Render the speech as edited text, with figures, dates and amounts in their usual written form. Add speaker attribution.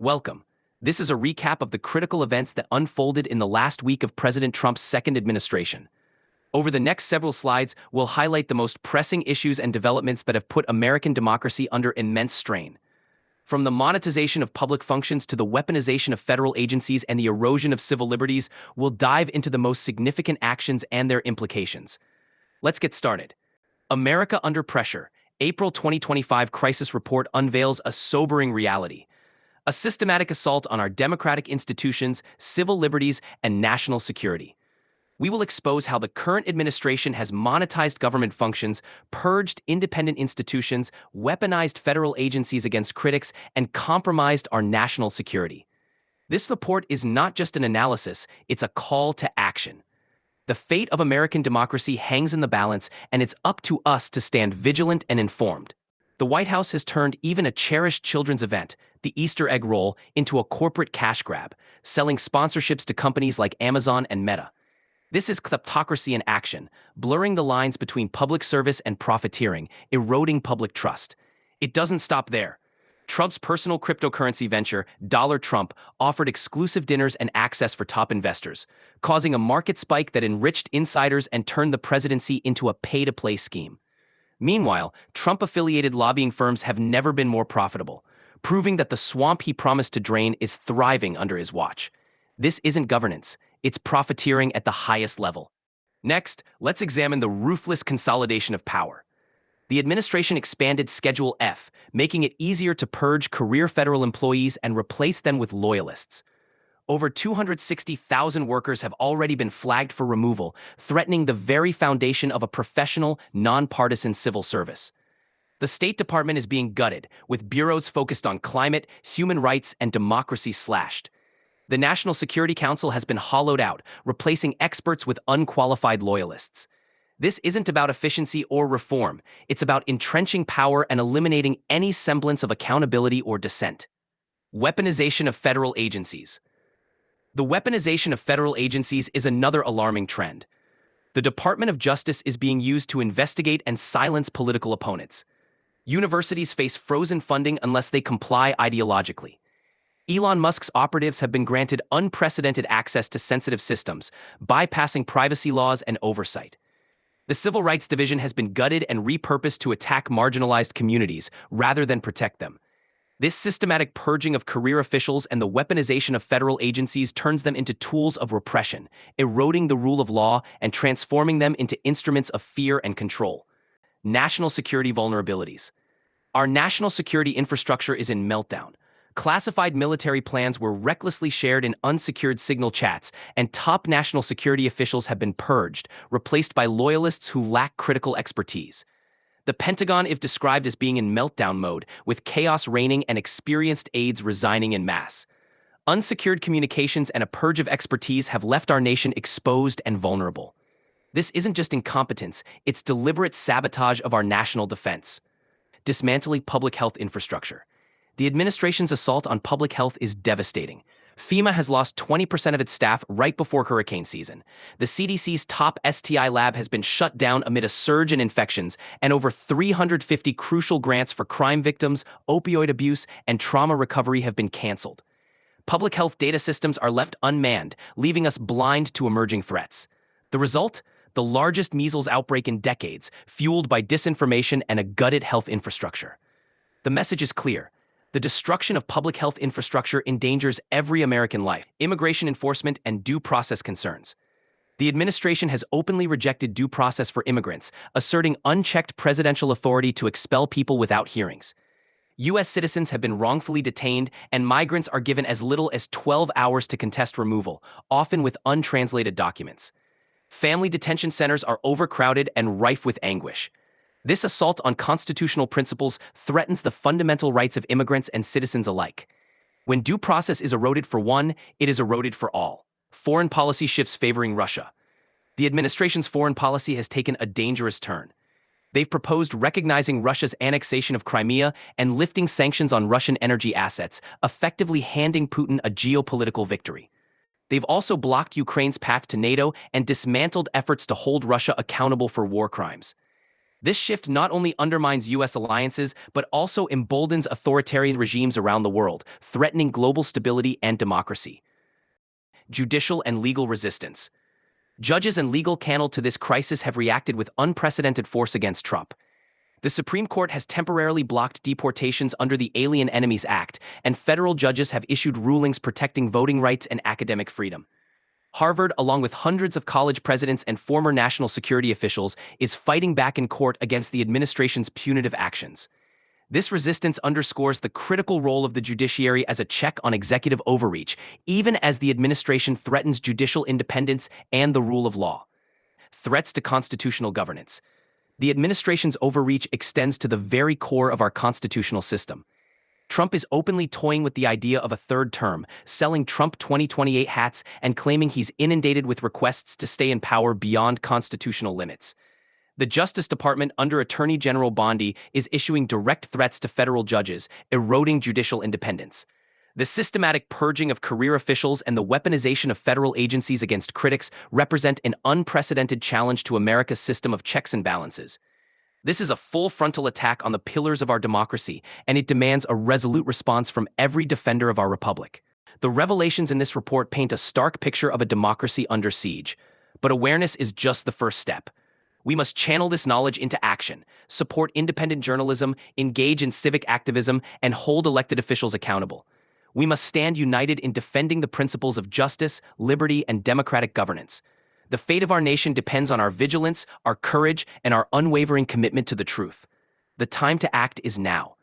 Speaker 1: Welcome. This is a recap of the critical events that unfolded in the last week of President Trump's second administration. Over the next several slides, we'll highlight the most pressing issues and developments that have put American democracy under immense strain. From the monetization of public functions to the weaponization of federal agencies and the erosion of civil liberties, we'll dive into the most significant actions and their implications. Let's get started. America Under Pressure, April 2025 Crisis Report unveils a sobering reality. A systematic assault on our democratic institutions, civil liberties, and national security. We will expose how the current administration has monetized government functions, purged independent institutions, weaponized federal agencies against critics, and compromised our national security. This report is not just an analysis, it's a call to action. The fate of American democracy hangs in the balance, and it's up to us to stand vigilant and informed. The White House has turned even a cherished children's event, the Easter egg roll, into a corporate cash grab, selling sponsorships to companies like Amazon and Meta. This is kleptocracy in action, blurring the lines between public service and profiteering, eroding public trust. It doesn't stop there. Trump's personal cryptocurrency venture, Dollar Trump, offered exclusive dinners and access for top investors, causing a market spike that enriched insiders and turned the presidency into a pay-to-play scheme. Meanwhile, Trump-affiliated lobbying firms have never been more profitable, proving that the swamp he promised to drain is thriving under his watch. This isn't governance. It's profiteering at the highest level. Next, let's examine the ruthless consolidation of power. The administration expanded Schedule F, making it easier to purge career federal employees and replace them with loyalists. Over 260,000 workers have already been flagged for removal, threatening the very foundation of a professional, nonpartisan civil service. The State Department is being gutted, with bureaus focused on climate, human rights, and democracy slashed. The National Security Council has been hollowed out, replacing experts with unqualified loyalists. This isn't about efficiency or reform. It's about entrenching power and eliminating any semblance of accountability or dissent. Weaponization of federal agencies. The weaponization of federal agencies is another alarming trend. The Department of Justice is being used to investigate and silence political opponents. Universities face frozen funding unless they comply ideologically. Elon Musk's operatives have been granted unprecedented access to sensitive systems, bypassing privacy laws and oversight. The Civil Rights Division has been gutted and repurposed to attack marginalized communities rather than protect them. This systematic purging of career officials and the weaponization of federal agencies turns them into tools of repression, eroding the rule of law and transforming them into instruments of fear and control. National security vulnerabilities. Our national security infrastructure is in meltdown. Classified military plans were recklessly shared in unsecured signal chats, and top national security officials have been purged, replaced by loyalists who lack critical expertise. The Pentagon is described as being in meltdown mode, with chaos reigning and experienced aides resigning en masse. Unsecured communications and a purge of expertise have left our nation exposed and vulnerable. This isn't just incompetence, it's deliberate sabotage of our national defense. Dismantling public health infrastructure. The administration's assault on public health is devastating. FEMA has lost 20% of its staff right before hurricane season. The CDC's top STI lab has been shut down amid a surge in infections, and over 350 crucial grants for crime victims, opioid abuse, and trauma recovery have been canceled. Public health data systems are left unmanned, leaving us blind to emerging threats. The result? The largest measles outbreak in decades, fueled by disinformation and a gutted health infrastructure. The message is clear. The destruction of public health infrastructure endangers every American life, immigration enforcement, and due process concerns. The administration has openly rejected due process for immigrants, asserting unchecked presidential authority to expel people without hearings. U.S. citizens have been wrongfully detained, and migrants are given as little as 12 hours to contest removal, often with untranslated documents. Family detention centers are overcrowded and rife with anguish. This assault on constitutional principles threatens the fundamental rights of immigrants and citizens alike. When due process is eroded for one, it is eroded for all. Foreign policy shifts favoring Russia. The administration's foreign policy has taken a dangerous turn. They've proposed recognizing Russia's annexation of Crimea and lifting sanctions on Russian energy assets, effectively handing Putin a geopolitical victory. They've also blocked Ukraine's path to NATO and dismantled efforts to hold Russia accountable for war crimes. This shift not only undermines U.S. alliances, but also emboldens authoritarian regimes around the world, threatening global stability and democracy. Judicial and legal resistance. Judges and legal channel to this crisis have reacted with unprecedented force against Trump. The Supreme Court has temporarily blocked deportations under the Alien Enemies Act, and federal judges have issued rulings protecting voting rights and academic freedom. Harvard, along with hundreds of college presidents and former national security officials, is fighting back in court against the administration's punitive actions. This resistance underscores the critical role of the judiciary as a check on executive overreach, even as the administration threatens judicial independence and the rule of law. Threats to constitutional governance. The administration's overreach extends to the very core of our constitutional system. Trump is openly toying with the idea of a third term, selling Trump 2028 hats and claiming he's inundated with requests to stay in power beyond constitutional limits. The Justice Department, under Attorney General Bondi, is issuing direct threats to federal judges, eroding judicial independence. The systematic purging of career officials and the weaponization of federal agencies against critics represent an unprecedented challenge to America's system of checks and balances. This is a full frontal attack on the pillars of our democracy, and it demands a resolute response from every defender of our republic. The revelations in this report paint a stark picture of a democracy under siege. But awareness is just the first step. We must channel this knowledge into action, support independent journalism, engage in civic activism, and hold elected officials accountable. We must stand united in defending the principles of justice, liberty, and democratic governance. The fate of our nation depends on our vigilance, our courage, and our unwavering commitment to the truth. The time to act is now.